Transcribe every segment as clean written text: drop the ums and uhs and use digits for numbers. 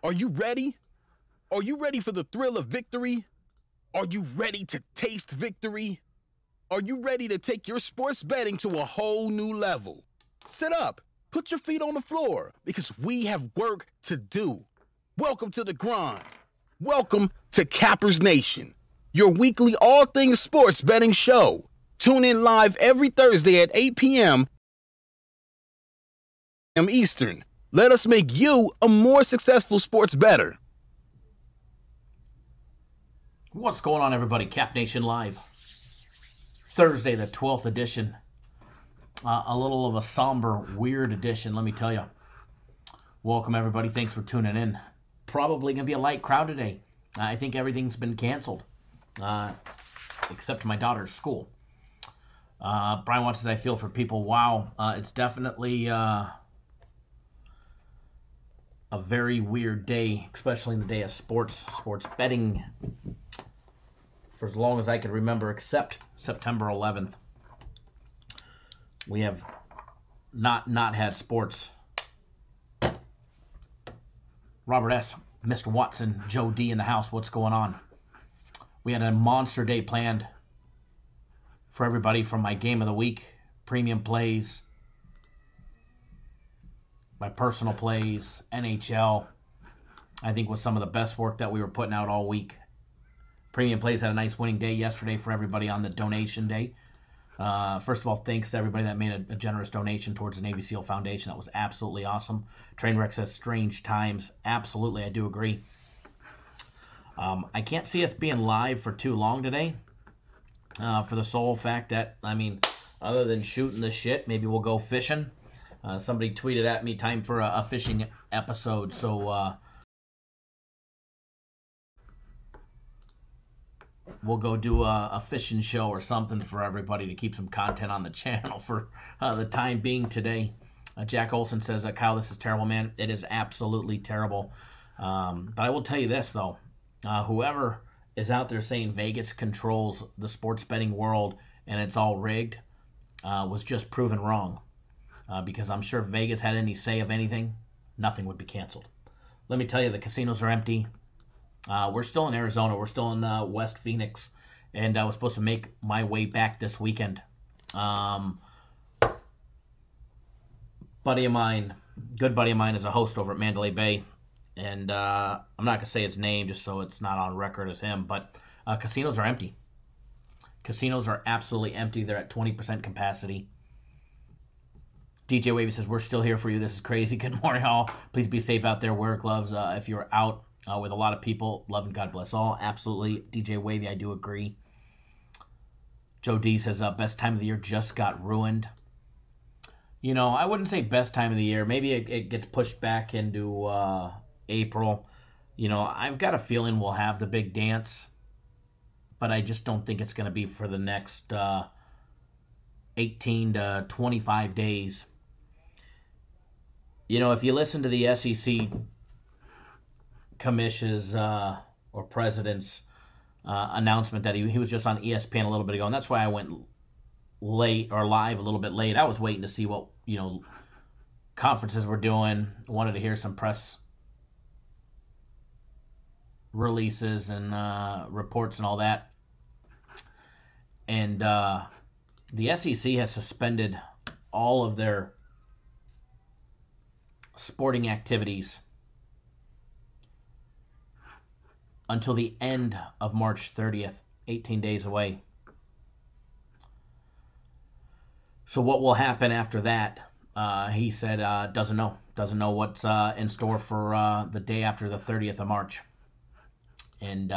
Are you ready? Are you ready for the thrill of victory? Are you ready to taste victory? Are you ready to take your sports betting to a whole new level? Sit up, put your feet on the floor, because we have work to do. Welcome to the grind. Welcome to Cappers Nation, your weekly all things sports betting show. Tune in live every Thursday at 8 p.m. Eastern. Let us make you a more successful sports bettor. What's going on, everybody? Cap Nation Live. Thursday, the 12th edition. A little of a somber, weird edition, let me tell you. Welcome, everybody. Thanks for tuning in. Probably going to be a light crowd today. I think everything's been canceled, except my daughter's school. Brian watches, I feel for people. Wow, it's definitely a very weird day, especially in the day of sports betting, for as long as I can remember, except September 11th. We have not had sports. Robert S., Mr. Watson, Joe D. in the house. What's going on? We had a monster day planned for everybody, from my game of the week, premium plays, my personal plays, NHL. I think was some of the best work that we were putting out all week. Premium plays had a nice winning day yesterday for everybody on the donation day. First of all, thanks to everybody that made a generous donation towards the Navy SEAL Foundation. That was absolutely awesome. Trainwreck says strange times. Absolutely, I do agree. I can't see us being live for too long today, for the sole fact that, I mean, other than shooting the shit, maybe we'll go fishing. Somebody tweeted at me, time for a fishing episode, so we'll go do a fishing show or something for everybody to keep some content on the channel for the time being today. Jack Olson says, Kyle, this is terrible, man. It is absolutely terrible. But I will tell you this, though. Whoever is out there saying Vegas controls the sports betting world and it's all rigged was just proven wrong. Because I'm sure if Vegas had any say of anything, nothing would be canceled. Let me tell you, the casinos are empty. We're still in Arizona. We're still in West Phoenix. And I was supposed to make my way back this weekend. Buddy of mine, good buddy of mine, is a host over at Mandalay Bay. And I'm not going to say his name just so it's not on record as him. But casinos are empty. Casinos are absolutely empty. They're at 20% capacity. DJ Wavy says, we're still here for you. This is crazy. Good morning, all. Please be safe out there. Wear gloves if you're out with a lot of people. Love and God bless all. Absolutely. DJ Wavy, I do agree. Joe D says, best time of the year just got ruined. You know, I wouldn't say best time of the year. Maybe it gets pushed back into April. You know, I've got a feeling we'll have the big dance, but I just don't think it's going to be for the next 18 to 25 days. You know, if you listen to the SEC commission's or president's announcement that he was just on ESPN a little bit ago, and that's why I went late or live a little bit late. I was waiting to see what, you know, conferences were doing. I wanted to hear some press releases and reports and all that. And the SEC has suspended all of their sporting activities until the end of March 30th, 18 days away. So what will happen after that, he said, doesn't know. Doesn't know what's in store for the day after the 30th of March. And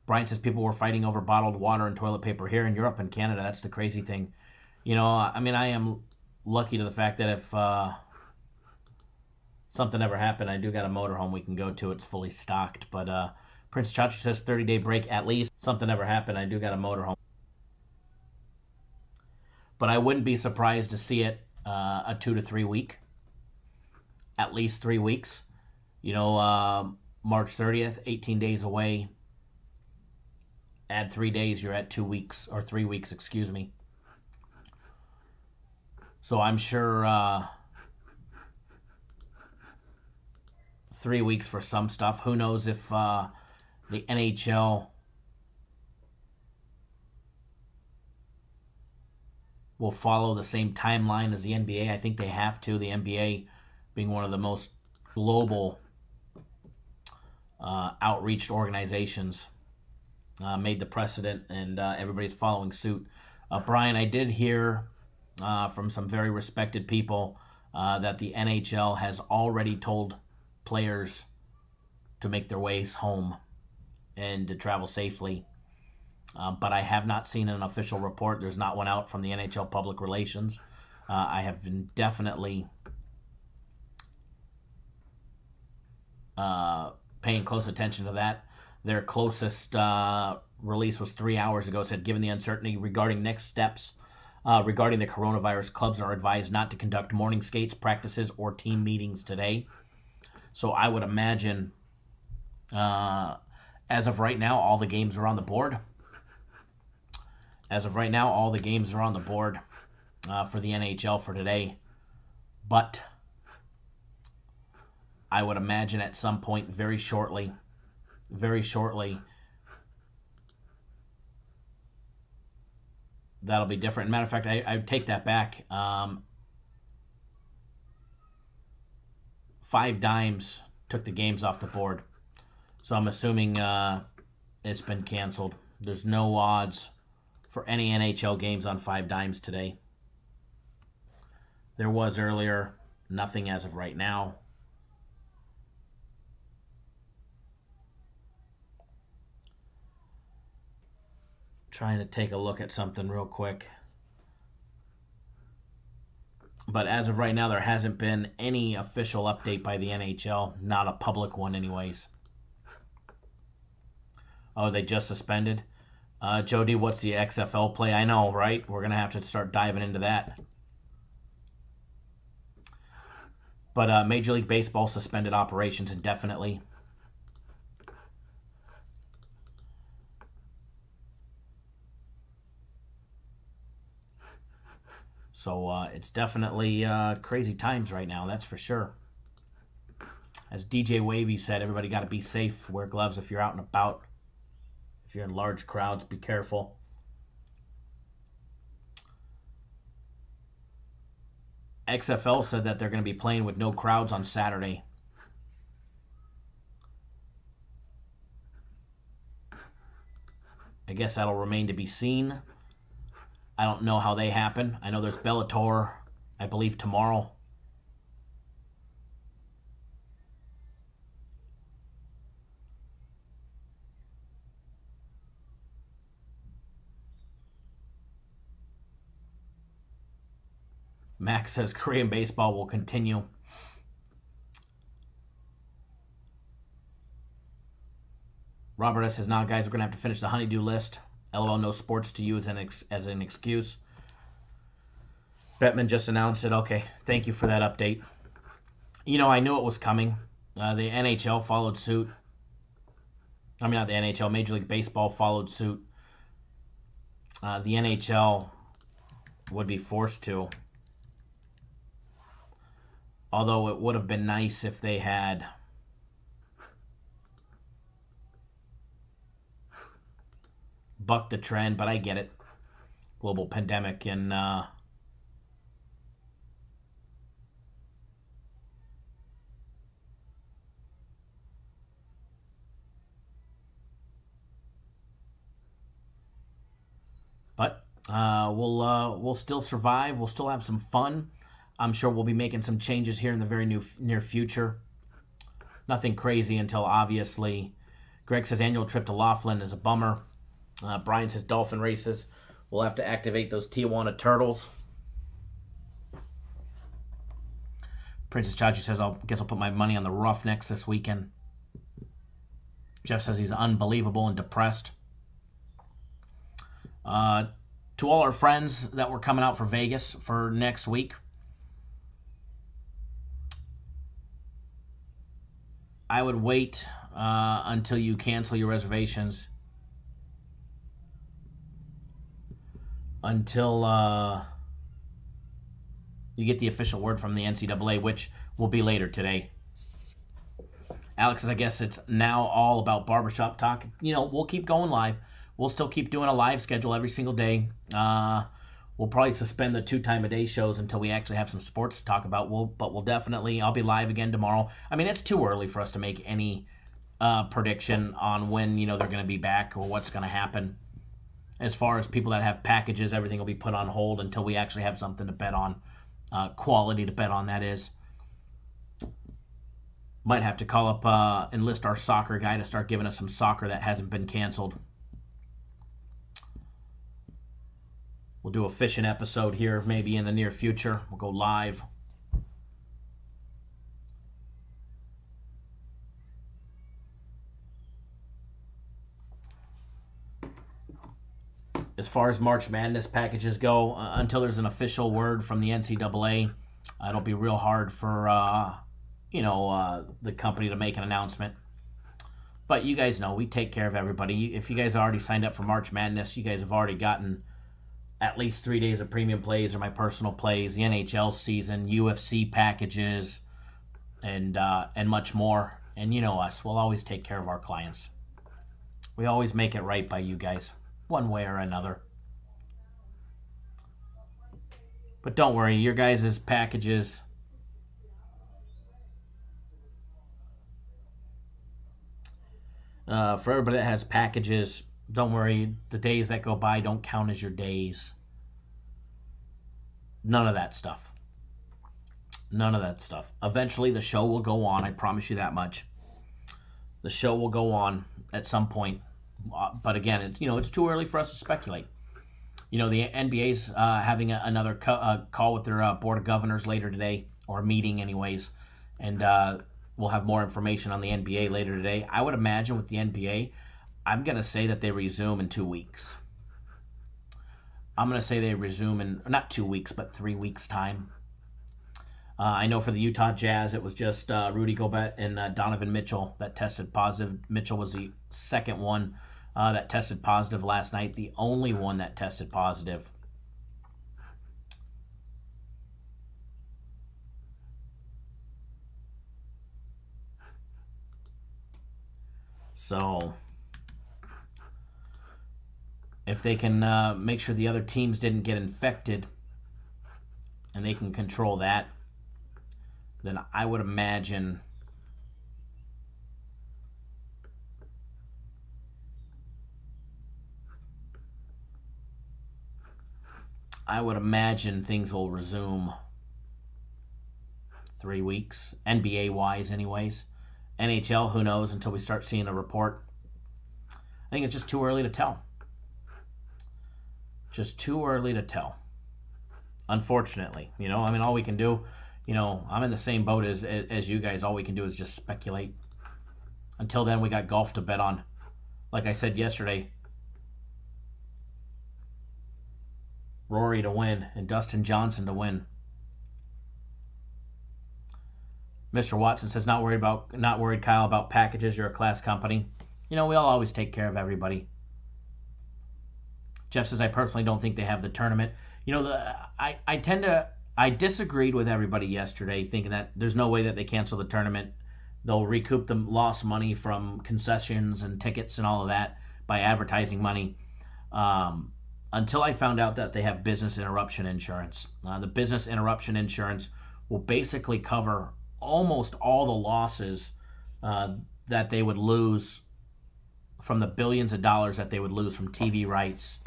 Brian says people were fighting over bottled water and toilet paper here in Europe and Canada. That's the crazy thing. You know, I mean, I am lucky to the fact that if something ever happened, I do got a motorhome we can go to. It's fully stocked. But Prince Chachi says 30-day break at least. Something ever happened, I do got a motorhome. But I wouldn't be surprised to see it a 2 to 3 week. At least 3 weeks. You know, March 30th, 18 days away. Add 3 days, you're at 2 weeks, or 3 weeks, excuse me. So I'm sure 3 weeks for some stuff. Who knows if the NHL will follow the same timeline as the NBA. I think they have to. The NBA being one of the most global outreach organizations made the precedent, and everybody's following suit. Brian, I did hear from some very respected people that the NHL has already told players to make their ways home and to travel safely. But I have not seen an official report. There's not one out from the NHL Public Relations. I have been definitely paying close attention to that. Their closest release was 3 hours ago. It said, given the uncertainty regarding next steps regarding the coronavirus, clubs are advised not to conduct morning skates, practices, or team meetings today. So I would imagine, as of right now, all the games are on the board. As of right now, all the games are on the board for the NHL for today. But I would imagine at some point very shortly, that'll be different. Matter of fact, I take that back. 5 Dimes took the games off the board. So I'm assuming it's been canceled. There's no odds for any NHL games on 5 Dimes today. There was earlier, nothing as of right now. Trying to take a look at something real quick. But as of right now, there hasn't been any official update by the NHL. Not a public one anyways. Oh, they just suspended? Jody, what's the XFL play? I know, right? We're going to have to start diving into that. But Major League Baseball suspended operations indefinitely. So it's definitely crazy times right now, that's for sure. As DJ Wavy said, everybody got to be safe. Wear gloves if you're out and about. If you're in large crowds, be careful. XFL said that they're going to be playing with no crowds on Saturday. I guess that'll remain to be seen. I don't know how they happen. I know there's Bellator, I believe, tomorrow. Max says Korean baseball will continue. Robert S. says, now, guys, we're going to have to finish the honeydew list. LOL, no sports to use as an excuse. Bettman just announced it. Okay, thank you for that update. You know, I knew it was coming. The NHL followed suit. I mean, not the NHL. Major League Baseball followed suit. The NHL would be forced to. Although it would have been nice if they had bucked the trend, but I get it. Global pandemic and but we'll still survive. We'll still have some fun. I'm sure we'll be making some changes here in the very near future. Nothing crazy until, obviously, Greg says annual trip to Laughlin is a bummer. Brian says dolphin races. We'll have to activate those Tijuana Turtles. Princess Chachi says, I guess I'll put my money on the Roughnecks this weekend. Jeff says he's unbelievable and depressed. To all our friends that were coming out for Vegas for next week, I would wait until you cancel your reservations. Until you get the official word from the NCAA, which will be later today. Alex says, I guess it's now all about barbershop talk. You know, we'll keep going live. We'll still keep doing a live schedule every single day. We'll probably suspend the 2-time-a-day shows until we actually have some sports to talk about. But we'll definitely, I'll be live again tomorrow. I mean, it's too early for us to make any prediction on when, you know, they're going to be back or what's going to happen. As far as people that have packages, everything will be put on hold until we actually have something to bet on. Quality to bet on, that is. Might have to call up, enlist our soccer guy to start giving us some soccer that hasn't been canceled. We'll do a fishing episode here maybe in the near future. We'll go live. As far as March Madness packages go, until there's an official word from the NCAA, it'll be real hard for the company to make an announcement. But you guys know we take care of everybody. If you guys already signed up for March Madness, you guys have already gotten at least 3 days of premium plays or my personal plays, the NHL season, UFC packages, and much more. And you know us, we'll always take care of our clients. We always make it right by you guys, one way or another. But don't worry, your guys' packages... for everybody that has packages, don't worry, the days that go by don't count as your days. None of that stuff. None of that stuff. Eventually the show will go on, I promise you that much. The show will go on at some point. But again, it's too early for us to speculate. You know, the NBA's having another call with their Board of Governors later today, or a meeting anyways, and we'll have more information on the NBA later today. I would imagine with the NBA, I'm going to say that they resume in 2 weeks. I'm going to say they resume in, not 2 weeks, but 3 weeks' time. I know for the Utah Jazz, it was just Rudy Gobert and Donovan Mitchell that tested positive. Mitchell was the second one that tested positive last night, the only one that tested positive. So, if they can make sure the other teams didn't get infected and they can control that, then I would imagine things will resume 3 weeks, NBA-wise anyways. NHL, who knows until we start seeing a report. I think it's just too early to tell. Just too early to tell. Unfortunately, all we can do, I'm in the same boat as you guys. All we can do is just speculate. Until then, we got golf to bet on. Like I said yesterday, Rory to win and Dustin Johnson to win. Mr. Watson says, not worried, Kyle, about packages. You're a class company. We'll always take care of everybody. Jeff says, I personally don't think they have the tournament. I disagreed with everybody yesterday, thinking that there's no way that they cancel the tournament. They'll recoup the lost money from concessions and tickets and all of that by advertising money. Until I found out that they have business interruption insurance. The business interruption insurance will basically cover almost all the losses that they would lose from the billions of dollars that they would lose from TV rights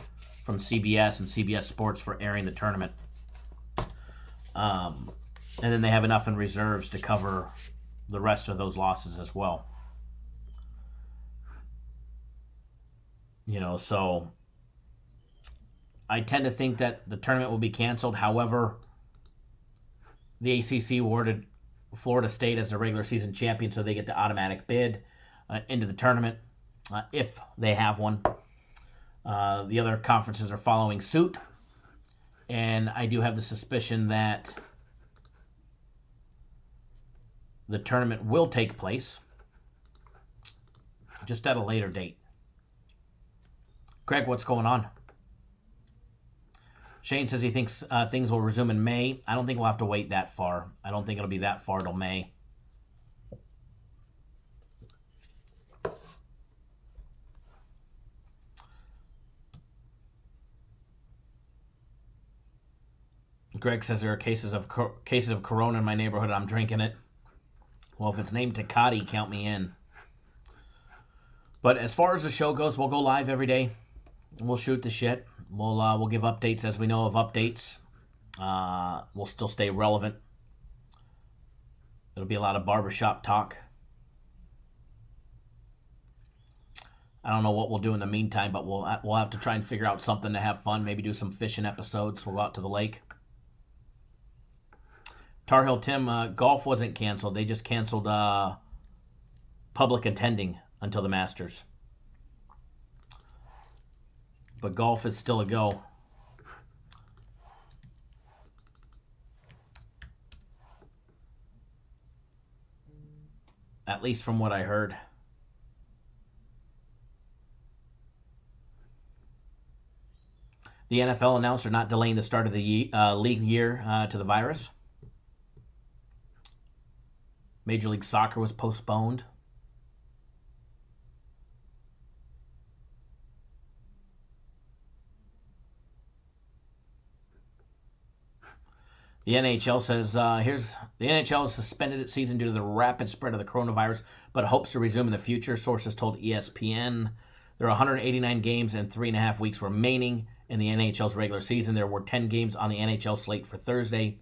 from CBS and CBS Sports for airing the tournament. And then they have enough in reserves to cover the rest of those losses as well. So I tend to think that the tournament will be canceled. However, the ACC awarded Florida State as the regular season champion, so they get the automatic bid into the tournament if they have one. The other conferences are following suit, and I do have the suspicion that the tournament will take place, just at a later date. Greg, what's going on? Shane says he thinks things will resume in May. I don't think we'll have to wait that far. I don't think it'll be that far till May. Greg says there are cases of Corona in my neighborhood and I'm drinking it. Well, if it's named Tecate, count me in. But as far as the show goes, we'll go live every day. We'll shoot the shit. We'll give updates as we know of updates. We'll still stay relevant. It'll be a lot of barbershop talk. I don't know what we'll do in the meantime, but we'll have to try and figure out something to have fun. Maybe do some fishing episodes. We'll go out to the lake. Tar Heel Tim, golf wasn't canceled. They just canceled public attending until the Masters. But golf is still a go. At least from what I heard. The NFL announced they're not delaying the start of the league year to the virus. Major League Soccer was postponed. The NHL says, the NHL has suspended its season due to the rapid spread of the coronavirus, but hopes to resume in the future. Sources told ESPN. There are 189 games and 3.5 weeks remaining in the NHL's regular season. There were 10 games on the NHL slate for Thursday.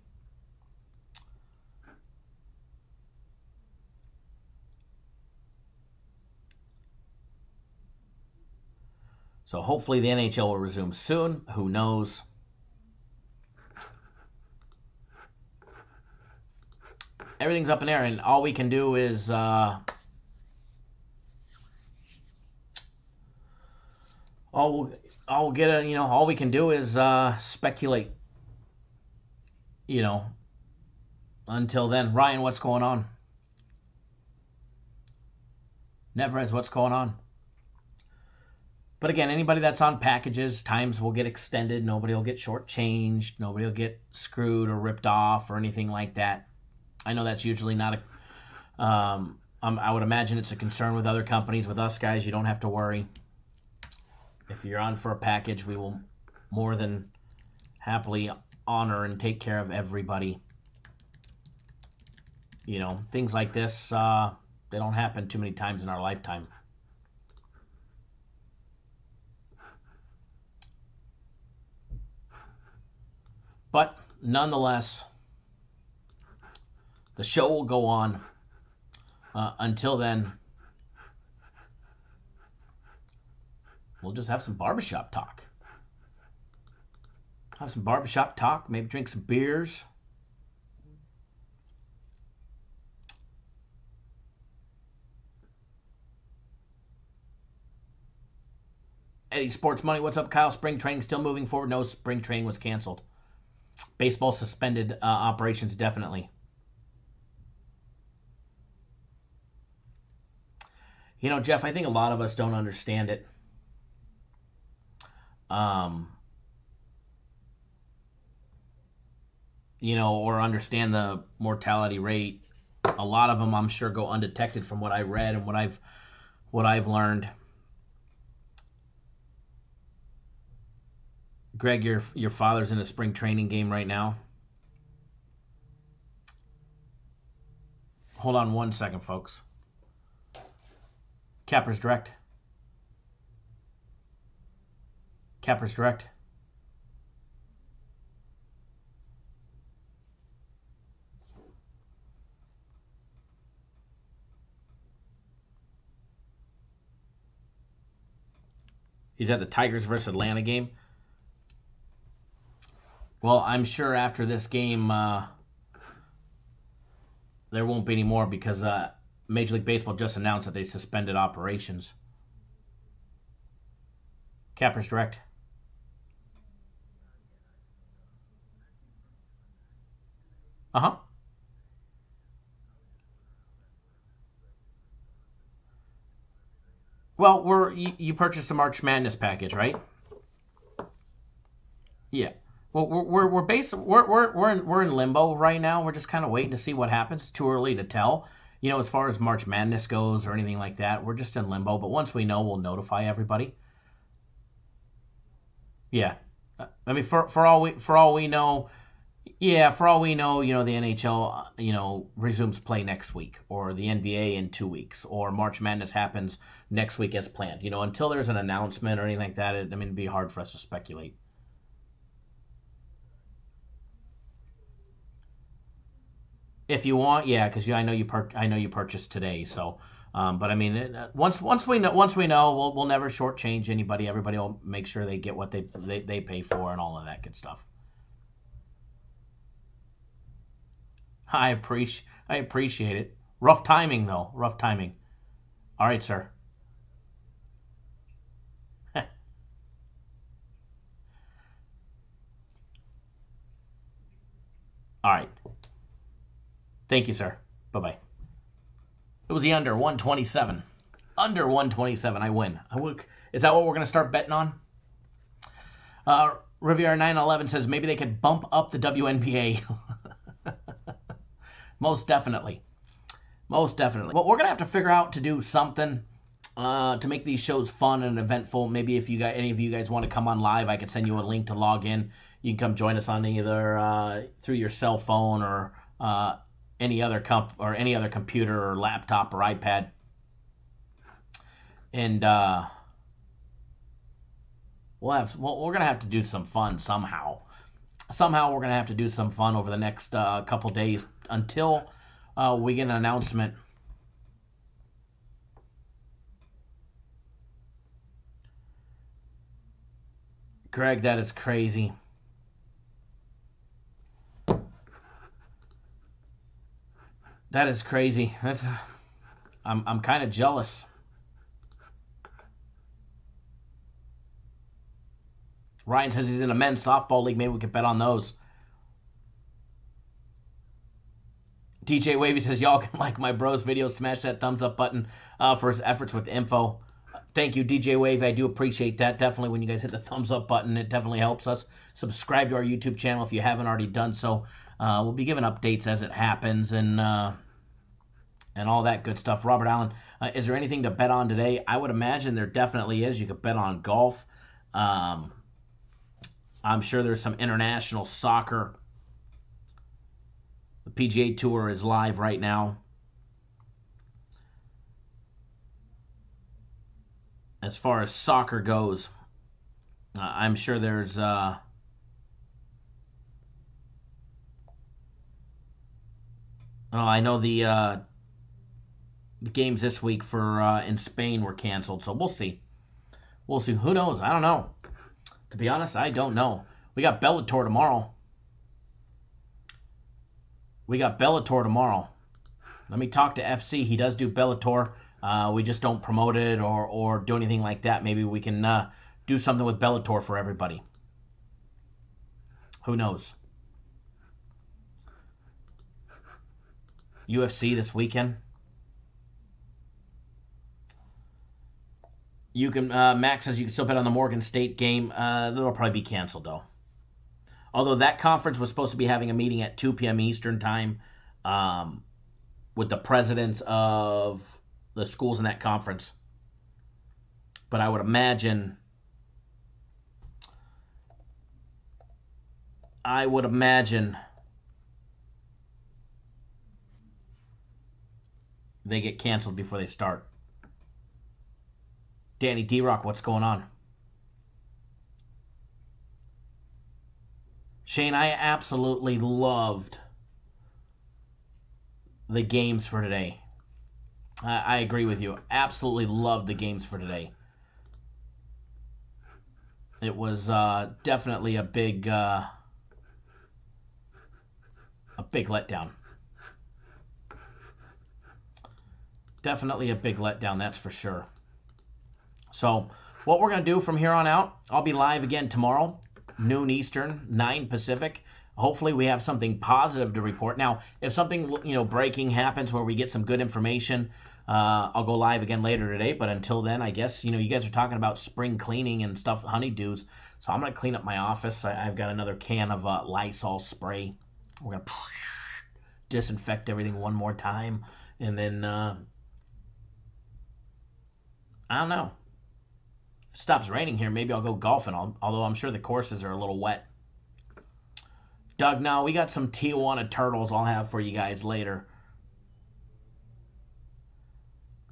So hopefully the NHL will resume soon. Who knows? Everything's up in air, and all we can do is all we can do is speculate. Until then, Ryan, what's going on? Neverez, what's going on? But again, anybody that's on packages, times will get extended. Nobody will get shortchanged. Nobody will get screwed or ripped off or anything like that. I know that's usually not a... I would imagine it's a concern with other companies. With us guys, you don't have to worry. If you're on for a package, we will more than happily honor and take care of everybody. Things like this, they don't happen too many times in our lifetime. But nonetheless, the show will go on. Until then, we'll just have some barbershop talk. Have some barbershop talk, maybe drink some beers. Eddie Sports Money, what's up, Kyle? Spring training still moving forward? No, spring training was canceled. Baseball suspended operations, definitely. Jeff, I think a lot of us don't understand it. Or understand the mortality rate. A lot of them, I'm sure, go undetected from what I read and what I've learned. Greg, your father's in a spring training game right now. Hold on one second, folks. Cappers Direct. Cappers Direct. He's at the Tigers versus Atlanta game. Well, I'm sure after this game, there won't be any more because Major League Baseball just announced that they suspended operations. Cappers Direct. Uh-huh. Well, you purchased the March Madness package, right? Yeah. Well, we're in limbo right now. We're just kind of waiting to see what happens. It's too early to tell. As far as March Madness goes or anything like that, we're just in limbo. But once we know, we'll notify everybody. Yeah. I mean, for all we know, Yeah, for all we know, the NHL, resumes play next week, or the NBA in 2 weeks, or March Madness happens next week as planned. Until there's an announcement or anything like that, it'd be hard for us to speculate. If you want, yeah, because I know you purchased today. So, but once we know, we'll never shortchange anybody. Everybody will make sure they get what they pay for and all of that good stuff. I appreciate it. Rough timing though. Rough timing. All right, sir. All right. Thank you, sir. Bye-bye. It was the under 127. Under 127, I win. Is that what we're going to start betting on? Riviera 911 says maybe they could bump up the WNBA. Most definitely. Most definitely. Well, we're going to have to figure out to do something to make these shows fun and eventful. Maybe if any of you guys want to come on live, I could send you a link to log in. You can come join us on either through your cell phone or any other computer or laptop or iPad. And we're going to have to do some fun somehow. Somehow we're going to have to do some fun over the next couple days until we get an announcement. Greg, that is crazy. That is crazy. I'm kind of jealous. Ryan says he's in a men's softball league. Maybe we could bet on those. DJ Wavy says, y'all can like my bro's video. Smash that thumbs up button for his efforts with the info. Thank you, DJ Wavy. I do appreciate that. Definitely when you guys hit the thumbs up button, it definitely helps us. Subscribe to our YouTube channel if you haven't already done so. We'll be giving updates as it happens and all that good stuff. Robert Allen, is there anything to bet on today? I would imagine there definitely is. You could bet on golf. I'm sure there's some international soccer. The PGA Tour is live right now. As far as soccer goes, I'm sure there's... I know the games this week for in Spain were canceled, so we'll see. We'll see. Who knows? I don't know. To be honest, I don't know. We got Bellator tomorrow. Let me talk to FC. He does do Bellator. We just don't promote it or do anything like that. Maybe we can do something with Bellator for everybody. Who knows? UFC this weekend. You can, Max says you can still bet on the Morgan State game. That'll probably be canceled, though. Although that conference was supposed to be having a meeting at 2 p.m. Eastern time with the presidents of the schools in that conference. But I would imagine... they get canceled before they start. Danny D-Rock, what's going on? Shane, I absolutely loved the games for today. I agree with you. Absolutely loved the games for today. It was definitely a big letdown. Definitely a big letdown, that's for sure. So what we're going to do from here on out, I'll be live again tomorrow, noon Eastern, 9 Pacific. Hopefully we have something positive to report. Now, if something breaking happens where we get some good information, I'll go live again later today. But until then, I guess, you guys are talking about spring cleaning and stuff, honeydews. So I'm going to clean up my office. I've got another can of Lysol spray. We're going to disinfect everything one more time. And then, I don't know. If it stops raining here, maybe I'll go golfing. Although I'm sure the courses are a little wet. Doug, now we got some Tijuana Turtles I'll have for you guys later.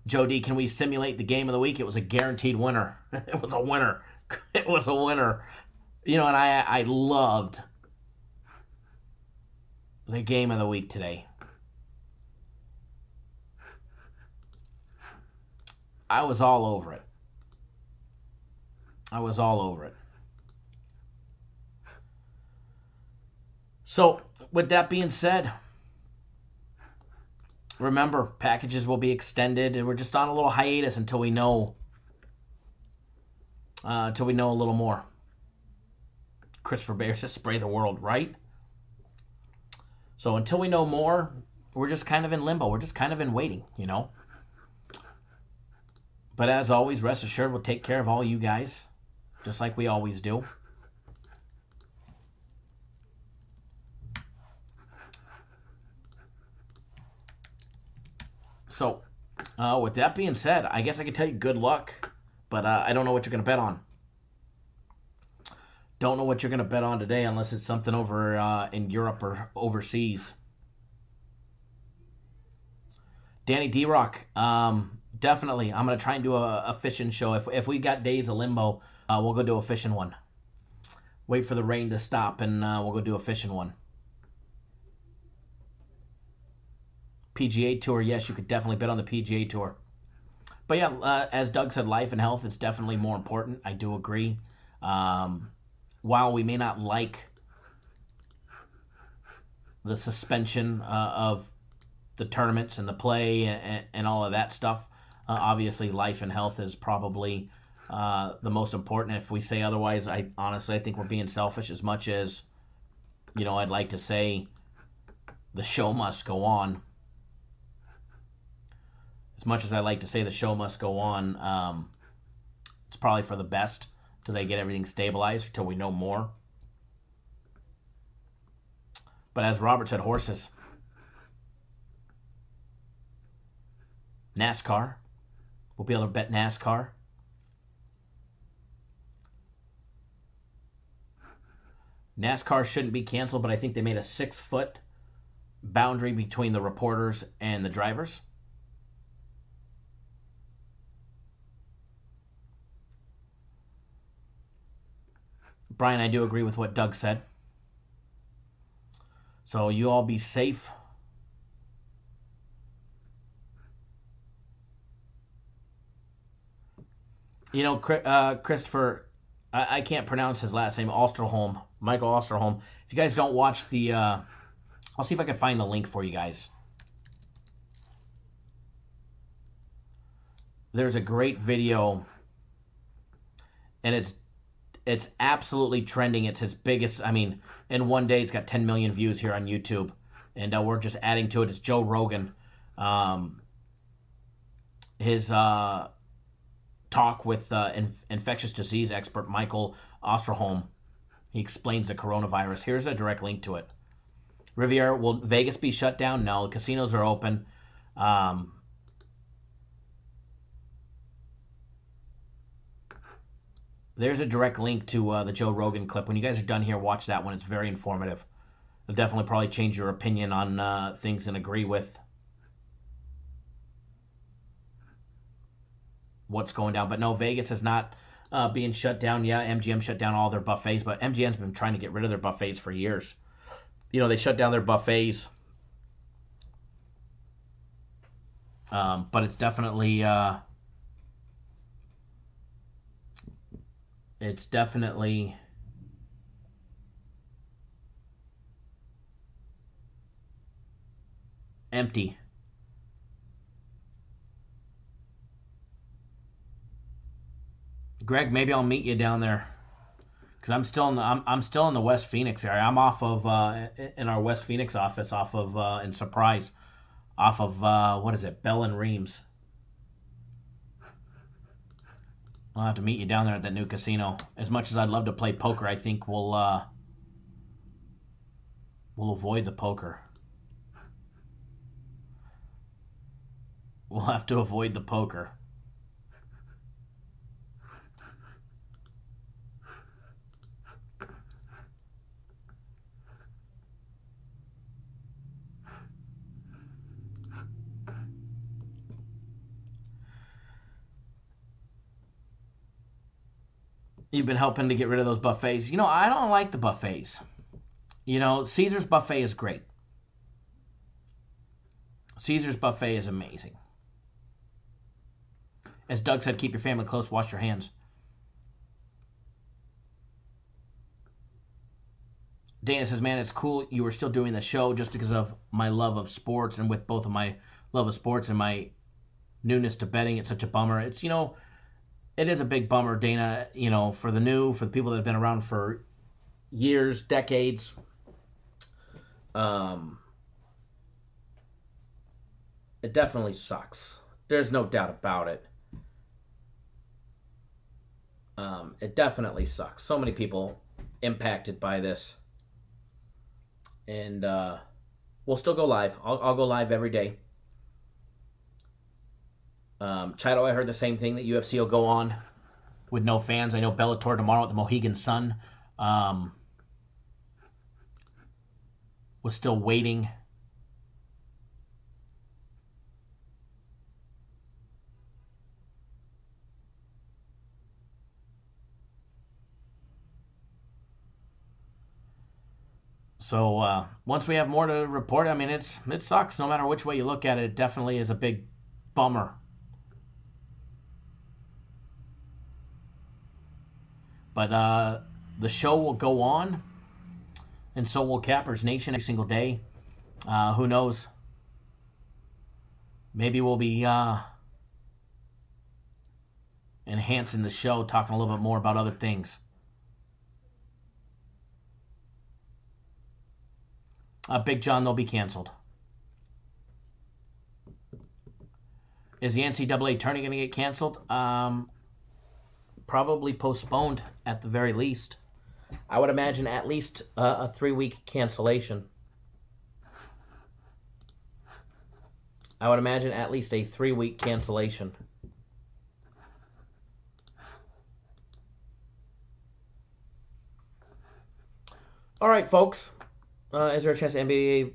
Joe D, can we simulate the game of the week? It was a guaranteed winner. It was a winner. It was a winner. You know, and I loved the game of the week today. I was all over it. I was all over it. So, with that being said, remember, packages will be extended, and we're just on a little hiatus until we know a little more. Christopher Bayer says, spray the world, right? So until we know more, we're just kind of in limbo. We're just kind of in waiting, you know? But as always, rest assured, we'll take care of all you guys, just like we always do. So, with that being said, I guess I could tell you good luck, but I don't know what you're going to bet on. Don't know what you're going to bet on today unless it's something over in Europe or overseas. Danny D-Rock, definitely. I'm going to try and do a fishing show. If we got days of limbo, we'll go do a fishing one. Wait for the rain to stop, and we'll go do a fishing one. PGA Tour, yes, you could definitely bet on the PGA Tour. But yeah, as Doug said, life and health is definitely more important. I do agree. While we may not like the suspension of the tournaments and the play and all of that stuff, obviously life and health is probably the most important. If we say otherwise, I honestly think we're being selfish. As much as, you know, I'd like to say the show must go on. As much as I like to say the show must go on, it's probably for the best till they get everything stabilized, till we know more. But as Robert said, horses. NASCAR. We'll be able to bet NASCAR. NASCAR shouldn't be canceled, but I think they made a 6-foot boundary between the reporters and the drivers. Brian, I do agree with what Doug said. So you all be safe. You know, Christopher, I can't pronounce his last name, Osterholm, Michael Osterholm. If you guys don't watch the, I'll see if I can find the link for you guys. There's a great video, and it's absolutely trending. It's his biggest, I mean, in one day it's got 10 million views here on YouTube. And we're just adding to it. It's Joe Rogan. His talk with infectious disease expert Michael Osterholm. He explains the coronavirus. Here's a direct link to it. Riviera, will Vegas be shut down? No, casinos are open. There's a direct link to the Joe Rogan clip. When you guys are done here, watch that one. It's very informative. It'll definitely probably change your opinion on things and agree with what's going down. But no, Vegas is not being shut down. Yeah, MGM shut down all their buffets, but MGM's been trying to get rid of their buffets for years. You know, they shut down their buffets. But it's definitely... It's definitely empty. Greg, maybe I'll meet you down there, because I'm still in the West Phoenix area. I'm off of in our West Phoenix office, off of in Surprise, off of what is it, Bell and Reams. I'll have to meet you down there at that new casino. As much as I'd love to play poker, I think we'll avoid the poker. We'll have to avoid the poker. You've been helping to get rid of those buffets. You know, I don't like the buffets. You know, Caesar's buffet is great. Caesar's buffet is amazing. As Doug said, keep your family close, wash your hands. Dana says, man, it's cool you were still doing the show just because of my love of sports, and with both of my love of sports and my newness to betting, it's such a bummer. It's, you know, it is a big bummer, Dana, you know, for the people that have been around for years, decades. It definitely sucks. There's no doubt about it. It definitely sucks. So many people impacted by this. And we'll still go live. I'll go live every day. Chido, I heard the same thing, that UFC will go on with no fans. I know Bellator tomorrow at the Mohegan Sun was still waiting. So once we have more to report, I mean, it sucks. No matter which way you look at it, it definitely is a big bummer. But the show will go on, and so will Cappers Nation every single day. Who knows? Maybe we'll be enhancing the show, talking a little bit more about other things. Big John, they'll be canceled. Is the NCAA tourney going to get canceled? Probably postponed at the very least. I would imagine at least a 3-week cancellation. I would imagine at least a 3-week cancellation. All right, folks. Is there a chance the NBA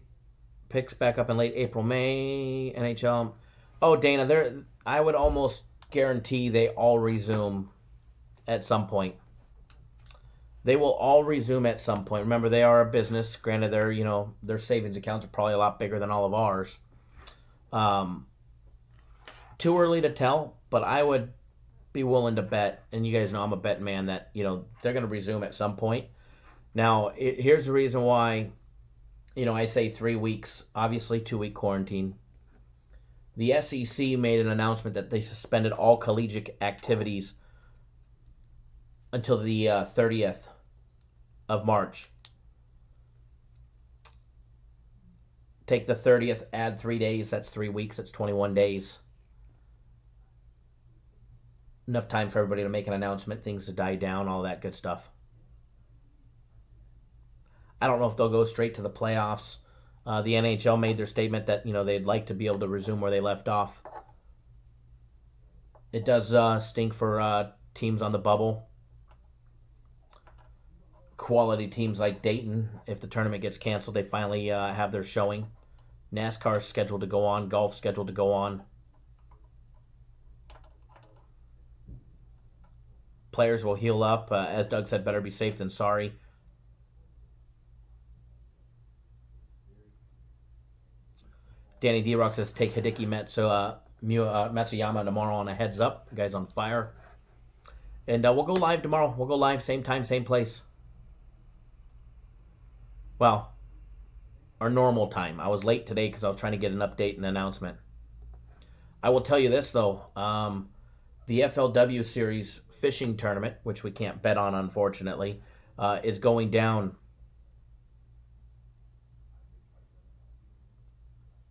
picks back up in late April, May? NHL? Oh, Dana, I would almost guarantee they all resume at some point. They will all resume at some point. Remember, they are a business. Granted, their savings accounts are probably a lot bigger than all of ours. Too early to tell, but I would be willing to bet, and you guys know I'm a bet man, that they're going to resume at some point. Now, here's the reason why. I say 3 weeks, obviously 2-week quarantine. The SEC made an announcement that they suspended all collegiate activities until the 30th of March. Take the 30th, add 3 days, that's 3 weeks, that's 21 days. Enough time for everybody to make an announcement, things to die down, all that good stuff. I don't know if they'll go straight to the playoffs. The NHL made their statement that, they'd like to be able to resume where they left off. It does stink for teams on the bubble. Quality teams like Dayton, if the tournament gets canceled, they finally have their showing. NASCAR's scheduled to go on. Golf's scheduled to go on. Players will heal up. As Doug said, better be safe than sorry. Danny D-Rock says, take Hideki Matsuyama tomorrow on a heads up. The guy's on fire. And we'll go live tomorrow. We'll go live same time, same place. Well, our normal time. I was late today because I was trying to get an update and announcement. I will tell you this, though. The FLW Series fishing tournament, which we can't bet on, unfortunately, is going down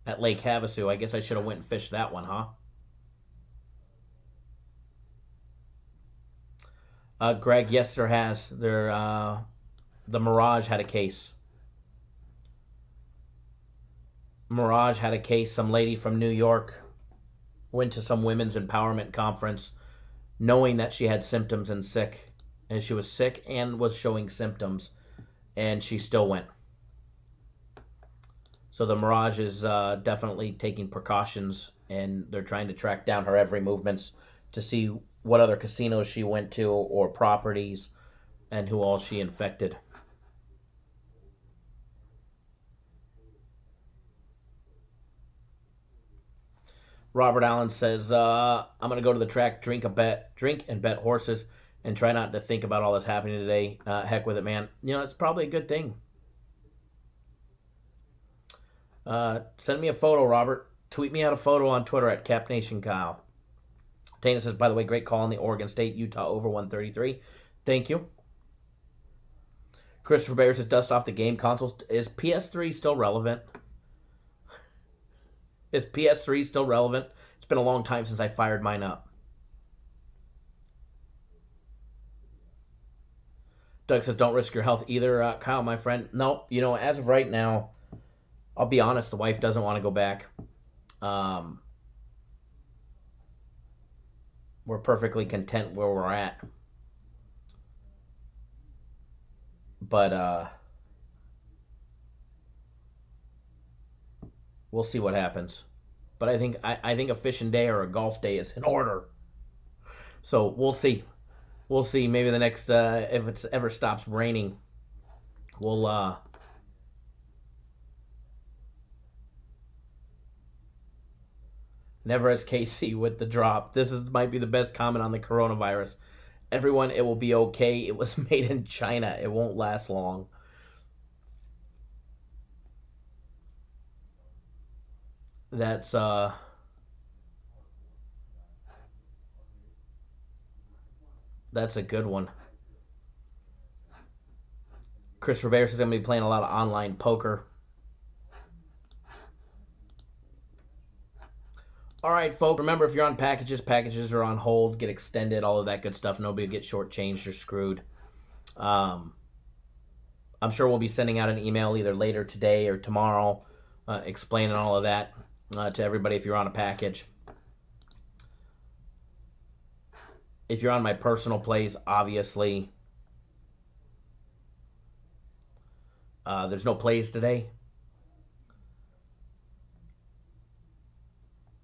at Lake Havasu. I guess I should have went and fished that one, huh? Greg, yes, there has. The Mirage had a case. Mirage had a case. Some lady from New York went to some women's empowerment conference knowing that she had symptoms and sick. And she was sick and was showing symptoms. And she still went. So the Mirage is definitely taking precautions, and they're trying to track down her every movements to see what other casinos she went to or properties, and who all she infected. Robert Allen says, I'm going to go to the track, drink and bet horses, and try not to think about all this happening today. Heck with it, man. You know, it's probably a good thing. Send me a photo, Robert. Tweet me out a photo on Twitter at CapNationKyle. Dana says, by the way, great call on the Oregon State, Utah over 133. Thank you. Christopher Bear says, dust off the game consoles. Is PS3 still relevant? Is PS3 still relevant? It's been a long time since I fired mine up. Doug says, don't risk your health either, Kyle, my friend. No, you know, as of right now, I'll be honest, the wife doesn't want to go back. We're perfectly content where we're at. But we'll see what happens. But I think a fishing day or a golf day is in order. So we'll see. We'll see. Maybe the next if it ever stops raining, we'll never as KC with the drop. This might be the best comment on the coronavirus. Everyone, it will be okay. It was made in China. It won't last long. That's a good one. Christopher Bear says I'm going to be playing a lot of online poker. All right, folks, remember, if you're on packages are on hold, get extended, all of that good stuff. Nobody will get shortchanged or screwed. I'm sure we'll be sending out an email either later today or tomorrow explaining all of that to everybody if you're on a package. If you're on my personal plays, obviously, there's no plays today.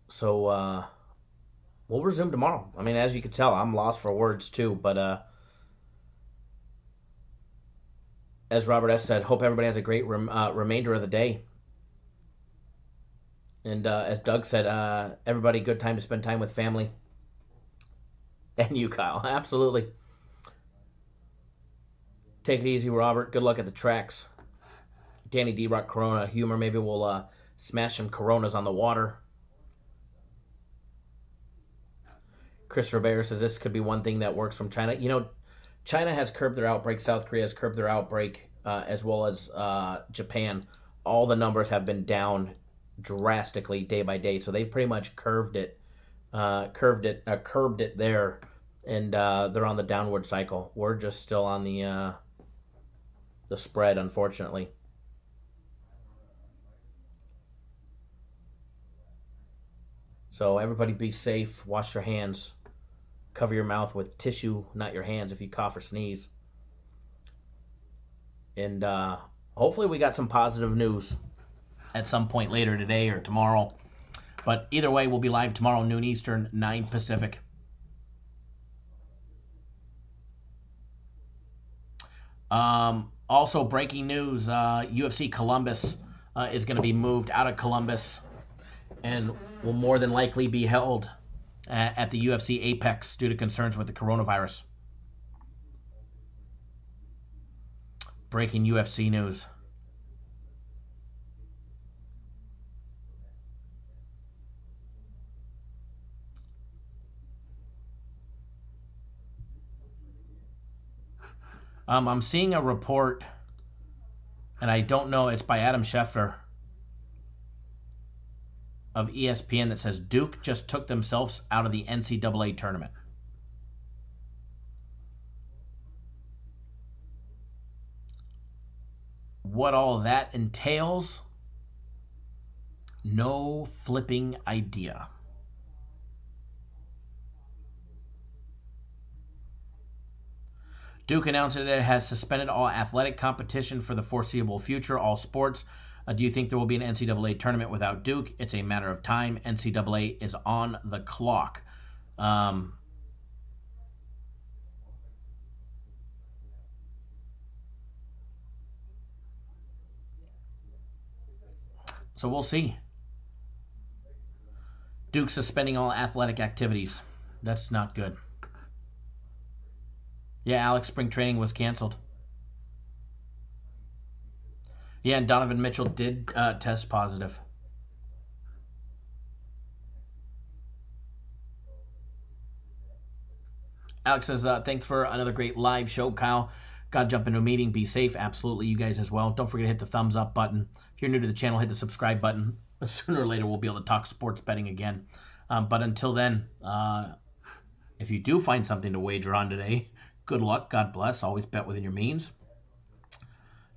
So, we'll resume tomorrow. I mean, as you can tell, I'm lost for words too. But as Robert S. said, hope everybody has a great remainder of the day. And as Doug said, everybody, good time to spend time with family. And you, Kyle. Absolutely. Take it easy, Robert. Good luck at the tracks. Danny D-Rock, Corona humor. Maybe we'll smash some Coronas on the water. Christopher Bear says this could be one thing that works from China. You know, China has curbed their outbreak. South Korea has curbed their outbreak, as well as Japan. All the numbers have been down drastically day by day. So they've pretty much curbed it there, and they're on the downward cycle. We're just still on the spread, unfortunately. So everybody be safe. Wash your hands. Cover your mouth with tissue, not your hands, if you cough or sneeze. And hopefully we got some positive news at some point later today or tomorrow. But either way, we'll be live tomorrow, noon Eastern, 9 Pacific. Also, breaking news, UFC Columbus is going to be moved out of Columbus and will more than likely be held at the UFC Apex due to concerns with the coronavirus. Breaking UFC news. I'm seeing a report, and I don't know, it's by Adam Schefter of ESPN that says Duke just took themselves out of the NCAA tournament. What all that entails, no flipping idea. Duke announced that it has suspended all athletic competition for the foreseeable future, all sports. Do you think there will be an NCAA tournament without Duke? It's a matter of time. NCAA is on the clock. So we'll see. Duke suspending all athletic activities. That's not good. Yeah, Alex, spring training was canceled. Yeah, and Donovan Mitchell did test positive. Alex says, thanks for another great live show, Kyle. Got to jump into a meeting. Be safe. Absolutely. You guys as well. Don't forget to hit the thumbs up button. If you're new to the channel, hit the subscribe button. Sooner or later, we'll be able to talk sports betting again. But until then, if you do find something to wager on today, good luck. God bless. Always bet within your means.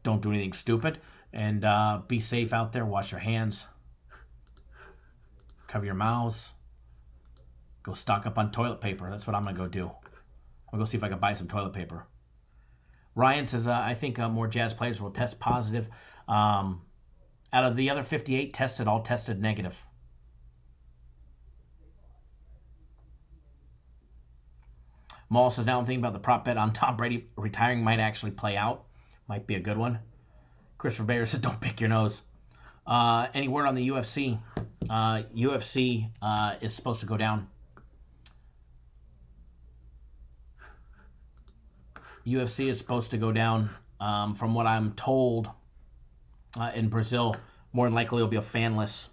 Don't do anything stupid. And be safe out there. Wash your hands. Cover your mouths. Go stock up on toilet paper. That's what I'm going to go do. I'm going to go see if I can buy some toilet paper. Ryan says, I think more Jazz players will test positive. Out of the other 58 tested, all tested negative. Maul says, now I'm thinking about the prop bet on Tom Brady retiring might actually play out. Might be a good one. Christopher Bayer says, don't pick your nose. Any word on the UFC? UFC is supposed to go down. UFC is supposed to go down, from what I'm told, in Brazil. More than likely, it'll be a fanless.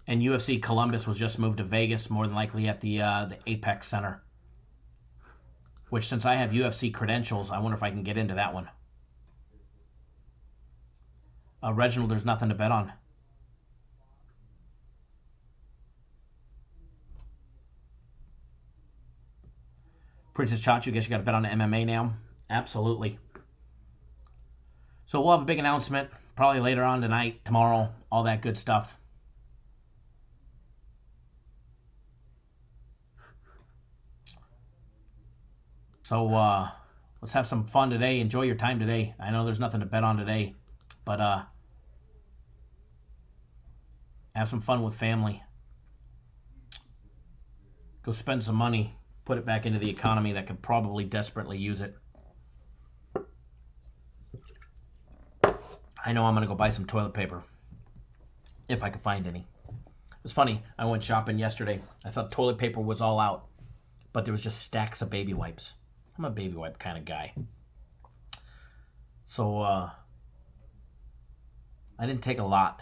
And UFC Columbus was just moved to Vegas, more than likely at the Apex Center. Which, since I have UFC credentials, I wonder if I can get into that one. Reginald, there's nothing to bet on. Princess Chachu, you guess you got to bet on MMA now? Absolutely. So we'll have a big announcement probably later on tonight, tomorrow, all that good stuff. So let's have some fun today. Enjoy your time today. I know there's nothing to bet on today, but have some fun with family. Go spend some money. Put it back into the economy that could probably desperately use it. I know I'm going to go buy some toilet paper. If I can find any. It's funny. I went shopping yesterday. I thought toilet paper was all out. But there was just stacks of baby wipes. I'm a baby wipe kind of guy. So, I didn't take a lot.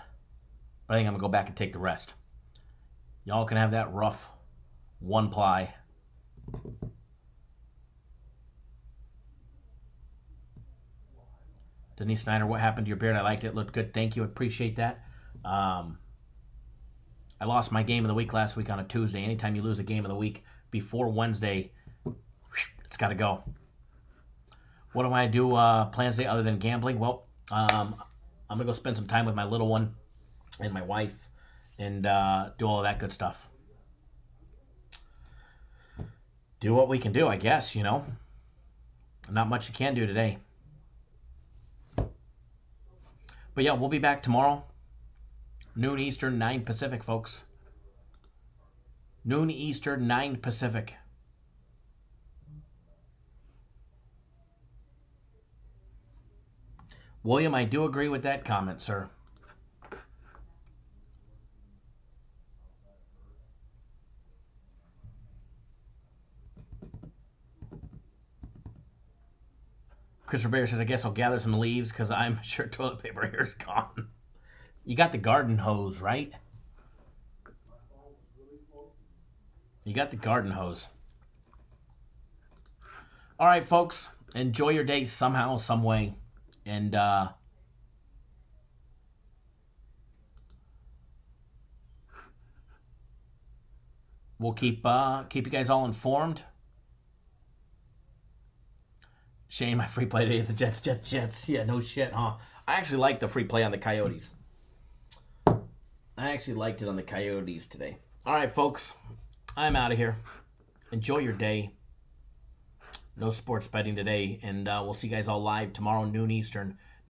But I think I'm going to go back and take the rest. Y'all can have that rough one ply. Denise Snyder, what happened to your beard? I liked it. It looked good. Thank you. Appreciate that. I lost my game of the week last week on a Tuesday. Anytime you lose a game of the week before Wednesday, it's got to go. What do I do plans today other than gambling? Well, I'm going to go spend some time with my little one and my wife and do all of that good stuff. Do what we can do, I guess, you know. Not much you can do today. But yeah, we'll be back tomorrow. Noon Eastern, 9 Pacific, folks. Noon Eastern, 9 Pacific. William, I do agree with that comment, sir. Christopher Bear says, I guess I'll gather some leaves because I'm sure toilet paper here is gone. You got the garden hose, right? You got the garden hose. All right, folks. Enjoy your day somehow, some way. And we'll keep you guys all informed. Shane, my free play today is the Jets. Yeah, no shit, huh? I actually like the free play on the Coyotes. I actually liked it on the Coyotes today. All right, folks. I'm out of here. Enjoy your day. No sports betting today. And we'll see you guys all live tomorrow, noon Eastern.